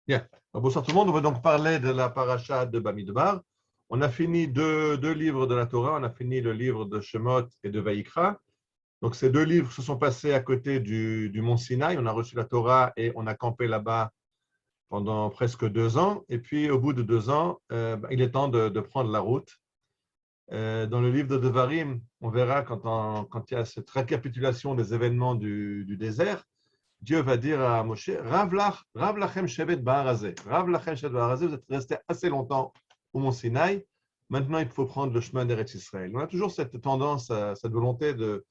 Bien. Bonsoir tout le monde. On va donc parler de la paracha de Bamidbar. On a fini deux livres de la Torah. On a fini le livre de Shemot et de Vaïkra. Donc ces deux livres se sont passés à côté du mont Sinaï. On a reçu la Torah et on a campé là-bas pendant presque 2 ans. Et puis au bout de 2 ans, il est temps de prendre la route. Dans le livre de Devarim, on verra quand il y a cette récapitulation des événements du désert, Dieu va dire à Moshe, Rav lachem shevet ba'arazé. Rav lachem shevet ba'arazé, vous êtes resté assez longtemps au mont Sinaï. Maintenant, il faut prendre le chemin d'Eretz Israël. On a toujours cette tendance, cette volonté de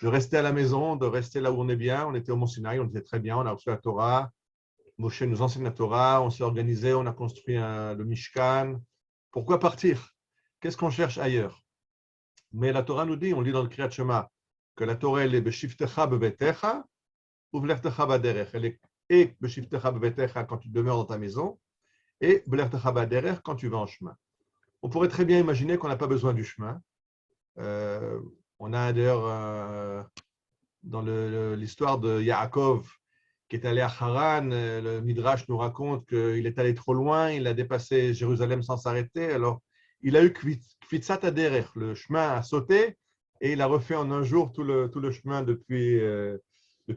rester à la maison, de rester là où on est bien. On était au mont Sinaï, on était très bien, on a reçu la Torah. Moshe nous enseigne la Torah, on s'est organisé, on a construit le Mishkan. Pourquoi partir? Qu'est-ce qu'on cherche ailleurs? Mais la Torah nous dit, on lit dans le Kriyat Shema, que la Torah, elle est b'shivtecha bebetecha, elle est et quand tu demeures dans ta maison, et quand tu vas en chemin. On pourrait très bien imaginer qu'on n'a pas besoin du chemin. On a d'ailleurs dans l'histoire de Yaakov qui est allé à Haran, le Midrash nous raconte qu'il est allé trop loin, il a dépassé Jérusalem sans s'arrêter. Alors, il a eu Kvitzat Aderer, le chemin a sauté, et il a refait en un jour tout le chemin depuis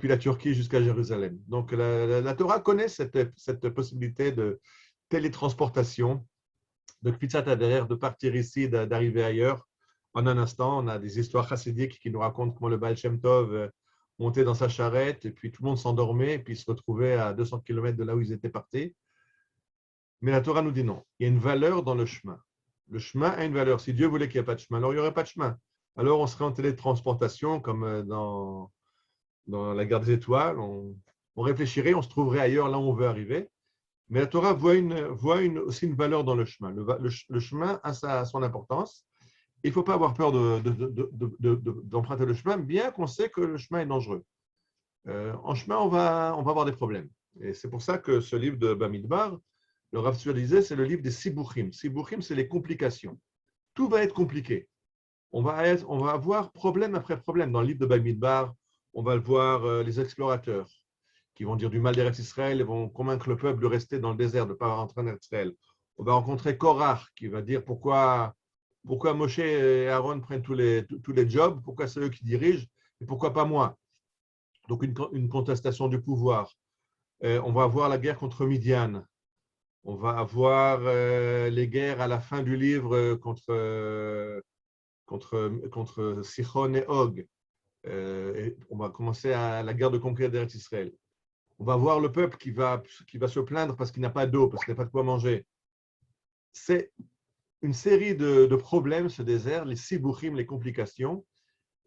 la Turquie jusqu'à Jérusalem. Donc, la Torah connaît cette possibilité de télétransportation, de Kvitzat Aderer, de partir ici, d'arriver ailleurs. En un instant, on a des histoires chassidiques qui nous racontent comment le Baal Shem Tov montait dans sa charrette, et puis tout le monde s'endormait, et puis se retrouvait à 200 km de là où ils étaient partis. Mais la Torah nous dit non. Il y a une valeur dans le chemin. Le chemin a une valeur. Si Dieu voulait qu'il n'y ait pas de chemin, alors il n'y aurait pas de chemin. Alors on serait en télétransportation, comme dans la guerre des étoiles. On réfléchirait, on se trouverait ailleurs, là où on veut arriver. Mais la Torah voit aussi une valeur dans le chemin. Le chemin a son importance. Il ne faut pas avoir peur d'emprunter le chemin, bien qu'on sait que le chemin est dangereux. En chemin, on va avoir des problèmes. Et c'est pour ça que ce livre de Bamidbar, le Rav Tzvi disait, c'est le livre des Sibuchim. Sibuchim, c'est les complications. Tout va être compliqué. On va avoir problème après problème. Dans le livre de Bamidbar, on va le voir, les explorateurs qui vont dire du mal d'Eretz Israël et vont convaincre le peuple de rester dans le désert, de ne pas rentrer en Eretz Israël. On va rencontrer Korach qui va dire pourquoi Moshe et Aaron prennent tous les jobs, pourquoi c'est eux qui dirigent et pourquoi pas moi. Donc une contestation du pouvoir. On va avoir la guerre contre Midian. On va avoir les guerres à la fin du livre contre Sichon et Og. Et on va commencer la guerre de conquête d'Eretz Israël. On va voir le peuple qui va se plaindre parce qu'il n'a pas d'eau, parce qu'il n'a pas de quoi manger. C'est une série de problèmes, ce désert, les sibuchim, les complications.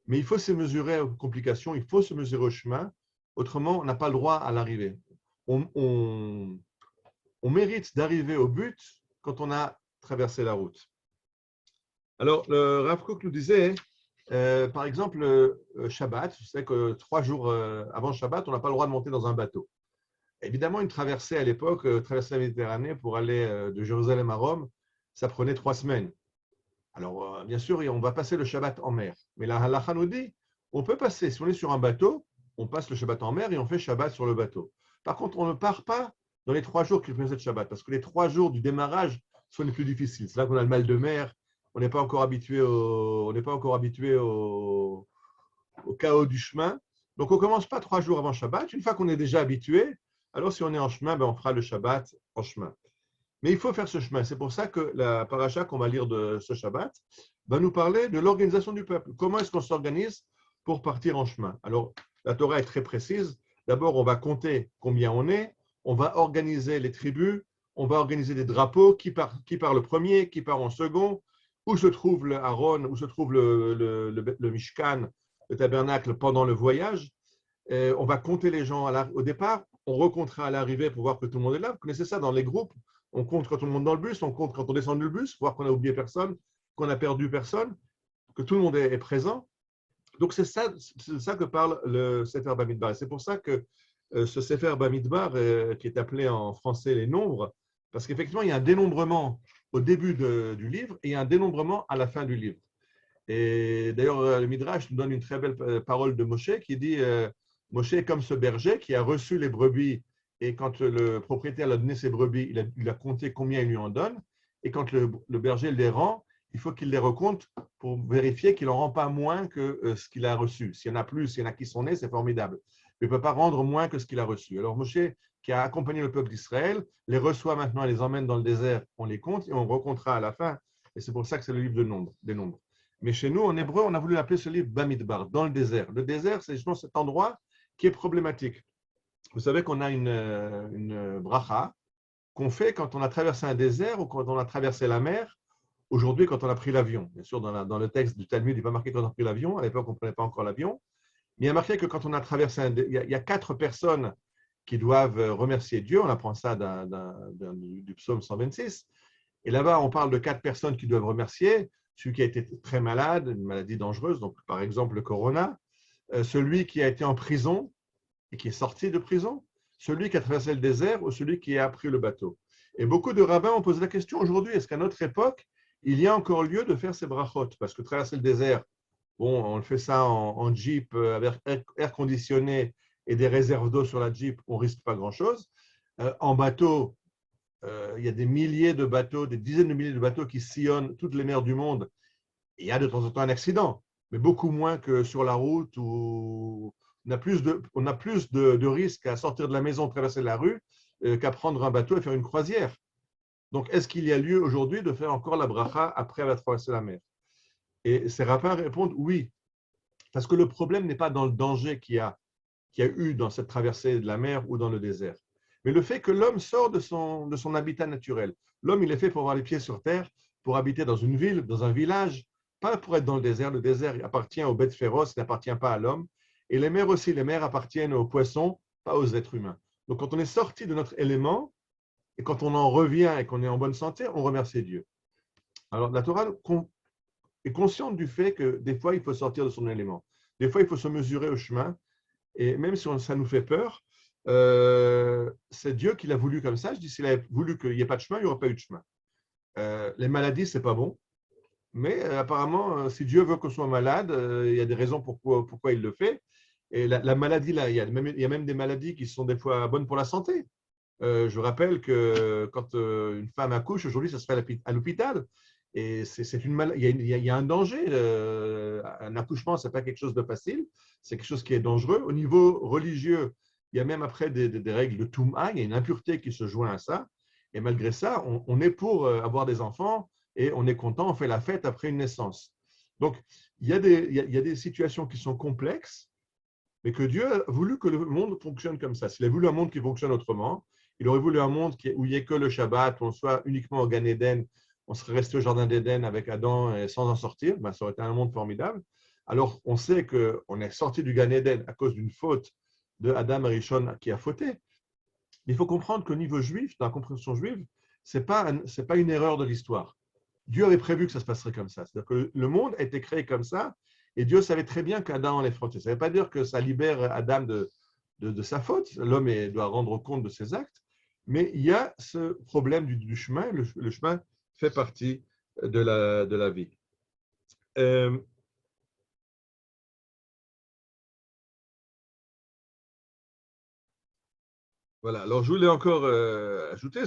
Mais il faut se mesurer aux complications, il faut se mesurer au chemin. Autrement, on n'a pas le droit à l'arrivée. On mérite d'arriver au but quand on a traversé la route. Alors, le Rav Kook nous disait, par exemple, Shabbat, je sais que 3 jours avant Shabbat, on n'a pas le droit de monter dans un bateau. Évidemment, une traversée à l'époque, traverser la Méditerranée pour aller de Jérusalem à Rome, ça prenait 3 semaines. Alors, bien sûr, on va passer le Shabbat en mer. Mais la halakha nous dit, on peut passer, si on est sur un bateau, on passe le Shabbat en mer et on fait Shabbat sur le bateau. Par contre, on ne part pas dans les 3 jours qu'il faisait Shabbat, parce que les 3 jours du démarrage sont les plus difficiles. C'est là qu'on a le mal de mer, on n'est pas encore habitué au chaos du chemin. Donc, on ne commence pas 3 jours avant Shabbat. Une fois qu'on est déjà habitué, alors si on est en chemin, on fera le Shabbat en chemin. Mais il faut faire ce chemin. C'est pour ça que la paracha qu'on va lire de ce Shabbat va nous parler de l'organisation du peuple. Comment est-ce qu'on s'organise pour partir en chemin? Alors, la Torah est très précise. D'abord, on va compter combien on est. On va organiser les tribus. On va organiser des drapeaux. Qui part le premier? Qui part en second? Où se trouve le Aaron? Où se trouve le Mishkan, le tabernacle pendant le voyage? On va compter les gens au départ. On recomptera à l'arrivée pour voir que tout le monde est là. Vous connaissez ça dans les groupes. On compte quand on monte dans le bus, on compte quand on descend du bus, voir qu'on a oublié personne, qu'on a perdu personne, que tout le monde est présent. Donc, c'est ça que parle le Sefer Bamidbar. Et c'est pour ça que ce Sefer Bamidbar, qui est appelé en français les nombres, parce qu'effectivement, il y a un dénombrement au début du livre et il y a un dénombrement à la fin du livre. Et d'ailleurs, le Midrash nous donne une très belle parole de Moshe qui dit Moshe est comme ce berger qui a reçu les brebis et quand le propriétaire a donné ses brebis, il a compté combien il lui en donne, et quand le berger les rend, il faut qu'il les recompte pour vérifier qu'il n'en rend pas moins que ce qu'il a reçu. S'il y en a plus, s'il y en a qui sont nés, c'est formidable. Mais il ne peut pas rendre moins que ce qu'il a reçu. Alors Moshe, qui a accompagné le peuple d'Israël, les reçoit maintenant, les emmène dans le désert, on les compte et on recomptera à la fin. Et c'est pour ça que c'est le livre des nombres. Mais chez nous, en hébreu, on a voulu l'appeler ce livre Bamidbar, dans le désert. Le désert, c'est justement cet endroit qui est problématique. Vous savez qu'on a une bracha qu'on fait quand on a traversé un désert ou quand on a traversé la mer. Aujourd'hui, quand on a pris l'avion, bien sûr, dans le texte du Talmud, il n'est pas marqué quand on a pris l'avion. À l'époque, on ne prenait pas encore l'avion. Mais il y a marqué que quand on a traversé il y a 4 personnes qui doivent remercier Dieu. On apprend ça du psaume 126. Et là-bas, on parle de 4 personnes qui doivent remercier. Celui qui a été très malade, une maladie dangereuse, donc par exemple le corona. Celui qui a été en prison et qui est sorti de prison. Celui qui a traversé le désert ou celui qui a pris le bateau. Et beaucoup de rabbins ont posé la question aujourd'hui, est-ce qu'à notre époque, il y a encore lieu de faire ces brachot? Parce que traverser le désert, bon, on fait ça en Jeep avec air conditionné et des réserves d'eau sur la Jeep, on risque pas grand-chose. En bateau, il y a des milliers de bateaux, des dizaines de milliers de bateaux qui sillonnent toutes les mers du monde. Il y a de temps en temps un accident, mais beaucoup moins que sur la route où on a plus de risques à sortir de la maison, traverser la rue, qu'à prendre un bateau et faire une croisière. Donc, est-ce qu'il y a lieu aujourd'hui de faire encore la bracha après avoir traversé la mer? Et ces rabbins répondent oui, parce que le problème n'est pas dans le danger qu'il y a eu dans cette traversée de la mer ou dans le désert, mais le fait que l'homme sort de son habitat naturel. L'homme, il est fait pour avoir les pieds sur terre, pour habiter dans une ville, dans un village, pas pour être dans le désert. Le désert appartient aux bêtes féroces, il n'appartient pas à l'homme. Et les mers aussi, les mers appartiennent aux poissons, pas aux êtres humains. Donc, quand on est sorti de notre élément, et quand on en revient et qu'on est en bonne santé, on remercie Dieu. Alors, la Torah est consciente du fait que des fois, il faut sortir de son élément. Des fois, il faut se mesurer au chemin. Et même si ça nous fait peur, c'est Dieu qui l'a voulu comme ça. Je dis, s'il avait voulu qu'il n'y ait pas de chemin, il n'y aurait pas eu de chemin. Les maladies, ce n'est pas bon. Mais apparemment, si Dieu veut qu'on soit malade, il y a des raisons pourquoi il le fait. Et la maladie, là, il y a même des maladies qui sont des fois bonnes pour la santé. Je rappelle que quand une femme accouche, aujourd'hui, ça se fait à l'hôpital. Et il y a un danger. Un accouchement, ce n'est pas quelque chose de facile. C'est quelque chose qui est dangereux. Au niveau religieux, il y a même après des règles de Toum'a. Il y a une impureté qui se joint à ça. Et malgré ça, on est pour avoir des enfants et on est content, on fait la fête après une naissance. Donc, il y a des situations qui sont complexes, mais que Dieu a voulu que le monde fonctionne comme ça. S'il a voulu un monde qui fonctionne autrement, il aurait voulu un monde où il n'y ait que le Shabbat, où on soit uniquement au Gan Eden, on serait resté au Jardin d'Éden avec Adam et sans en sortir, ben, ça aurait été un monde formidable. Alors, on sait qu'on est sorti du Gan Eden à cause d'une faute de Adam et Rishon qui a fauté. Mais il faut comprendre qu'au niveau juif, dans la compréhension juive, ce n'est pas une erreur de l'histoire. Dieu avait prévu que ça se passerait comme ça. C'est-à-dire que le monde a été créé comme ça, et Dieu savait très bien qu'Adam en est fauté. Ça ne veut pas dire que ça libère Adam de sa faute. L'homme doit rendre compte de ses actes, mais il y a ce problème du chemin. Le chemin fait partie de la vie. Voilà. Alors, je voulais encore ajouter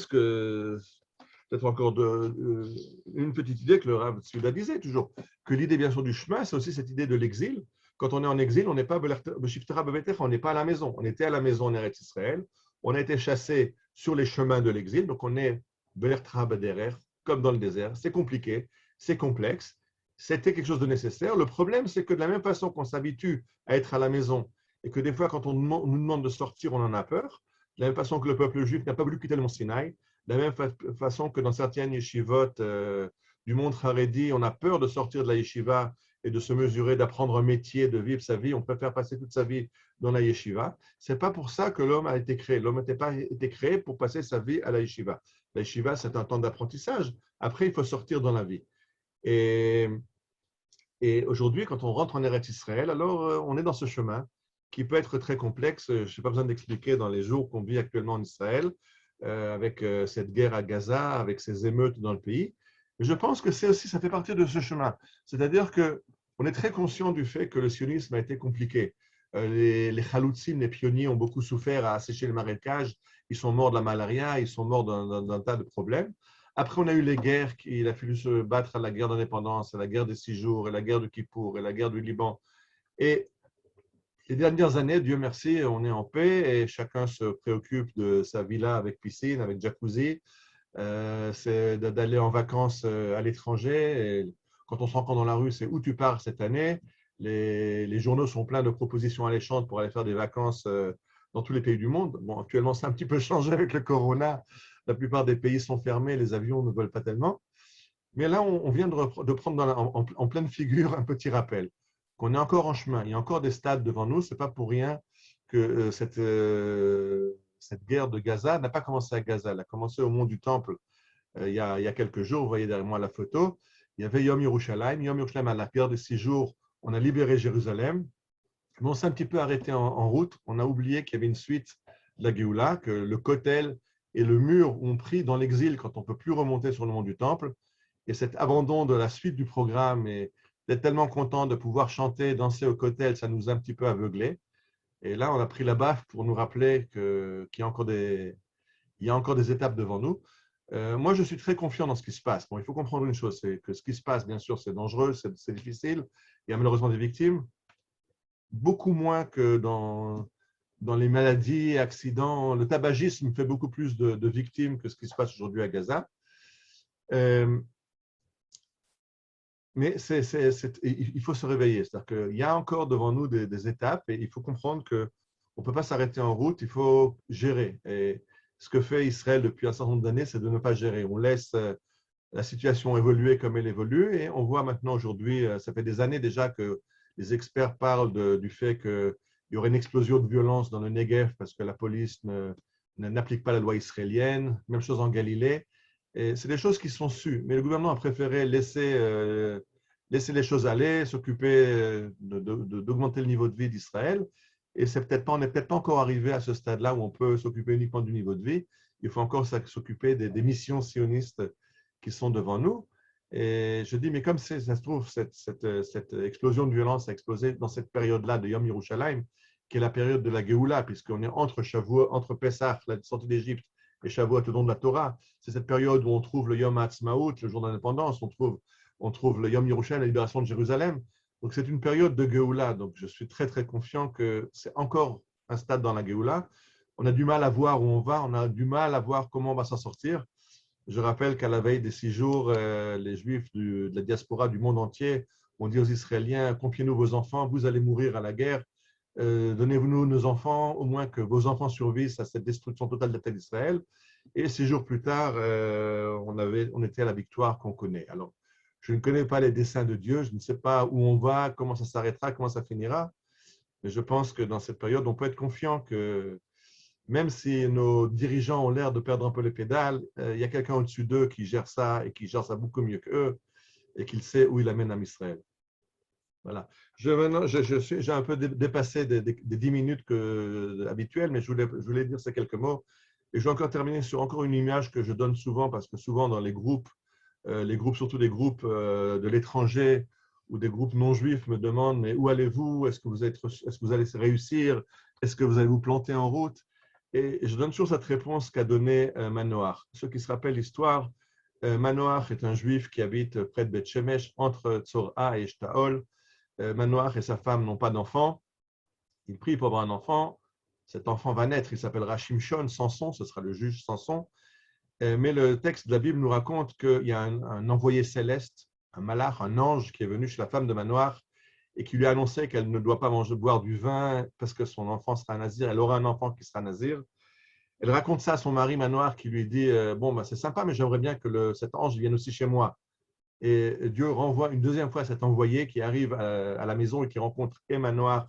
peut-être encore une petite idée que le Rav Tzvida disait toujours, que l'idée bien sûr du chemin, c'est aussi cette idée de l'exil. Quand on est en exil, on n'est pas on n'est pas à la maison. On était à la maison en Eretz Israël, on a été chassé sur les chemins de l'exil, donc on est comme dans le désert. C'est compliqué, c'est complexe. C'était quelque chose de nécessaire. Le problème, c'est que de la même façon qu'on s'habitue à être à la maison et que des fois, quand on nous demande de sortir, on en a peur, de la même façon que le peuple juif n'a pas voulu quitter le mont Sinaï, de la même façon que dans certaines yeshivot du monde Haredi, on a peur de sortir de la yeshiva et de se mesurer, d'apprendre un métier, de vivre sa vie. On préfère passer toute sa vie dans la yeshiva. Ce n'est pas pour ça que l'homme a été créé. L'homme n'a pas été créé pour passer sa vie à la yeshiva. La yeshiva, c'est un temps d'apprentissage. Après, il faut sortir dans la vie. Et aujourd'hui, quand on rentre en Eretz Israël, alors on est dans ce chemin qui peut être très complexe. Je n'ai pas besoin d'expliquer dans les jours qu'on vit actuellement en Israël, avec cette guerre à Gaza, avec ces émeutes dans le pays. Mais je pense que ça fait partie de ce chemin. C'est-à-dire qu'on est très conscient du fait que le sionisme a été compliqué. Les Khaloutsim, les pionniers, ont beaucoup souffert à assécher le marécage. Ils sont morts de la malaria, ils sont morts d'un tas de problèmes. Après, on a eu les guerres. Il a fallu se battre à la guerre d'indépendance, à la guerre des 6 jours, et la guerre de Kippour, et la guerre du Liban. Et les dernières années, Dieu merci, on est en paix et chacun se préoccupe de sa villa avec piscine, avec jacuzzi. C'est d'aller en vacances à l'étranger. Et quand on se rencontre dans la rue, c'est où tu pars cette année. Les journaux sont pleins de propositions alléchantes pour aller faire des vacances dans tous les pays du monde. Bon, actuellement, c'est un petit peu changé avec le corona. La plupart des pays sont fermés, les avions ne volent pas tellement. Mais là, on vient de prendre en pleine figure un petit rappel qu'on est encore en chemin. Il y a encore des stades devant nous. Ce n'est pas pour rien que cette guerre de Gaza n'a pas commencé à Gaza. Elle a commencé au mont du Temple il y a quelques jours. Vous voyez derrière moi la photo. Il y avait Yom Yerushalayim. Yom Yerushalayim, à la pierre des 6 jours, on a libéré Jérusalem. Mais on s'est un petit peu arrêté en route. On a oublié qu'il y avait une suite de la Géoula, que le Kotel et le mur ont pris dans l'exil quand on ne peut plus remonter sur le mont du Temple. Et cet abandon de la suite du programme et d'être tellement content de pouvoir chanter, danser au Kotel, ça nous a un petit peu aveuglés. Et là, on a pris la baffe pour nous rappeler qu'il y a encore des étapes devant nous. Moi, je suis très confiant dans ce qui se passe. Bon, il faut comprendre une chose, c'est que ce qui se passe, bien sûr, c'est dangereux, c'est difficile. Il y a malheureusement des victimes, beaucoup moins que dans les maladies, accidents. Le tabagisme fait beaucoup plus de victimes que ce qui se passe aujourd'hui à Gaza. Mais il faut se réveiller. C'est-à-dire qu'il y a encore devant nous des étapes et il faut comprendre qu'on ne peut pas s'arrêter en route, il faut gérer. Et ce que fait Israël depuis un certain nombre d'années, c'est de ne pas gérer. On laisse la situation évoluer comme elle évolue et on voit maintenant aujourd'hui, ça fait des années déjà que les experts parlent du fait qu'il y aurait une explosion de violence dans le Negev parce que la police n'applique pas la loi israélienne. Même chose en Galilée. C'est des choses qui sont sues, mais le gouvernement a préféré laisser les choses aller, s'occuper d'augmenter le niveau de vie d'Israël. Et on n'est peut-être pas encore arrivé à ce stade-là où on peut s'occuper uniquement du niveau de vie. Il faut encore s'occuper des missions sionistes qui sont devant nous. Et je dis, mais comme ça se trouve, cette explosion de violence a explosé dans cette période-là de Yom Yerushalayim, qui est la période de la Géoula, puisqu'on est entre Shavuot, entre Pessah, la sortie d'Égypte, et Shavuot, le don de la Torah. C'est cette période où on trouve le Yom Ha'atzmaut, le jour d'indépendance, on trouve le Yom Yerushalayim, la libération de Jérusalem. Donc c'est une période de Géoula. Donc je suis très très confiant que c'est encore un stade dans la Géoula. On a du mal à voir où on va, on a du mal à voir comment on va s'en sortir. Je rappelle qu'à la veille des 6 jours, les Juifs de la diaspora du monde entier ont dit aux Israéliens, confiez-nous vos enfants, vous allez mourir à la guerre. Donnez-nous nos enfants, au moins que vos enfants survivent à cette destruction totale de la terre d'Israël. Et 6 jours plus tard, on était à la victoire qu'on connaît. Alors, je ne connais pas les desseins de Dieu, je ne sais pas où on va, comment ça s'arrêtera, comment ça finira, mais je pense que dans cette période, on peut être confiant que même si nos dirigeants ont l'air de perdre un peu les pédales, il y a quelqu'un au-dessus d'eux qui gère ça et qui gère ça beaucoup mieux qu'eux et qu'il sait où il amène Am Israël. Voilà. J'ai un peu dépassé des 10 minutes habituelles, mais je voulais dire ces quelques mots. Et je vais encore terminer sur encore une image que je donne souvent, parce que souvent dans les groupes, surtout des groupes de l'étranger ou des groupes non juifs, me demandent, mais où allez-vous? Est-ce que vous allez réussir? Est-ce que vous allez vous planter en route? Et je donne toujours cette réponse qu'a donnée Manoach. Ceux qui se rappellent l'histoire, Manoach est un juif qui habite près de Beth Shemesh, entre Tzorah et Eshtaol. Manoach et sa femme n'ont pas d'enfant. Il prie pour avoir un enfant. Cet enfant va naître. Il s'appellera Shimshon, Samson. Ce sera le juge Samson. Mais le texte de la Bible nous raconte qu'il y a un envoyé céleste, un malach, un ange qui est venu chez la femme de Manoach et qui lui a annoncé qu'elle ne doit pas boire du vin parce que son enfant sera nazir. Elle aura un enfant qui sera nazir. Elle raconte ça à son mari Manoach qui lui dit bon, ben, c'est sympa, mais j'aimerais bien que cet ange vienne aussi chez moi. Et Dieu renvoie une deuxième fois cet envoyé qui arrive à la maison et qui rencontre Manoach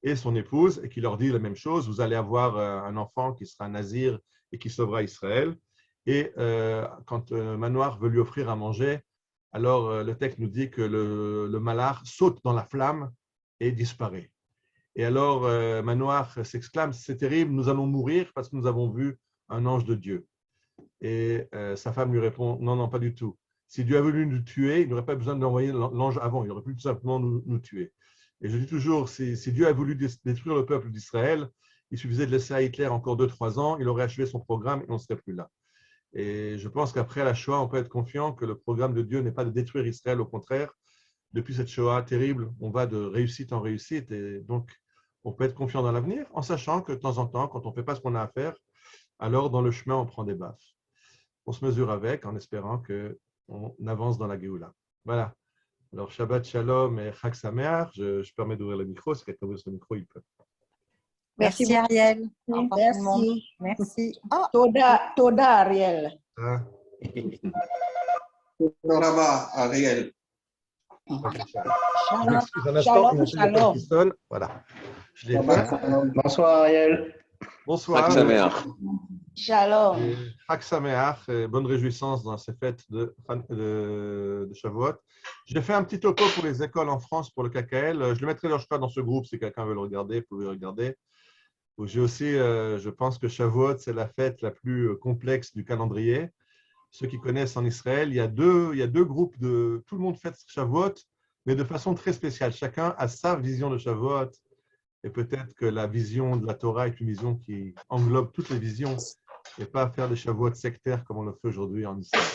et son épouse et qui leur dit la même chose. Vous allez avoir un enfant qui sera nazir et qui sauvera Israël. Et quand Manoach veut lui offrir à manger, alors le texte nous dit que le malach saute dans la flamme et disparaît. Et alors Manoach s'exclame, c'est terrible, nous allons mourir parce que nous avons vu un ange de Dieu. Et sa femme lui répond, non, non, pas du tout. Si Dieu a voulu nous tuer, il n'aurait pas besoin d'envoyer l'ange avant, il aurait pu tout simplement nous tuer. Et je dis toujours, si Dieu a voulu détruire le peuple d'Israël, il suffisait de laisser à Hitler encore 2-3 ans, il aurait achevé son programme et on ne serait plus là. Et je pense qu'après la Shoah, on peut être confiant que le programme de Dieu n'est pas de détruire Israël, au contraire. Depuis cette Shoah terrible, on va de réussite en réussite et donc on peut être confiant dans l'avenir en sachant que de temps en temps, quand on ne fait pas ce qu'on a à faire, alors dans le chemin, on prend des baffes. On se mesure avec en espérant qu'on avance dans la Géoula. Voilà. Alors, Shabbat Shalom et Chag Sameach. Je permets d'ouvrir le micro. Si quelqu'un veut sur le micro, il peut. Merci Ariel. Au revoir tout le monde. Merci. Ah, Toda Ariel. Ah, Là-bas, Ariel. je m'excuse un instant, Shalom, mon téléphone qui sonne. Voilà. Je l'ai fait. Bonsoir Ariel. Bonsoir. Shalom. Chag Sameach, bonne réjouissance dans ces fêtes de Shavuot. J'ai fait un petit topo pour les écoles en France pour le KKL. Je le mettrai dans ce groupe si quelqu'un veut le regarder, vous pouvez le regarder. J'ai aussi, je pense que Shavuot, c'est la fête la plus complexe du calendrier. Ceux qui connaissent en Israël, il y a deux groupes de. Tout le monde fête Shavuot, mais de façon très spéciale. Chacun a sa vision de Shavuot. Et peut-être que la vision de la Torah est une vision qui englobe toutes les visions et pas faire des Shavuot sectaires comme on le fait aujourd'hui en Israël.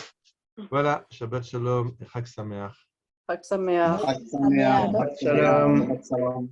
Voilà, Shabbat Shalom et Chag Sameach. Chag Sameach. Shalom.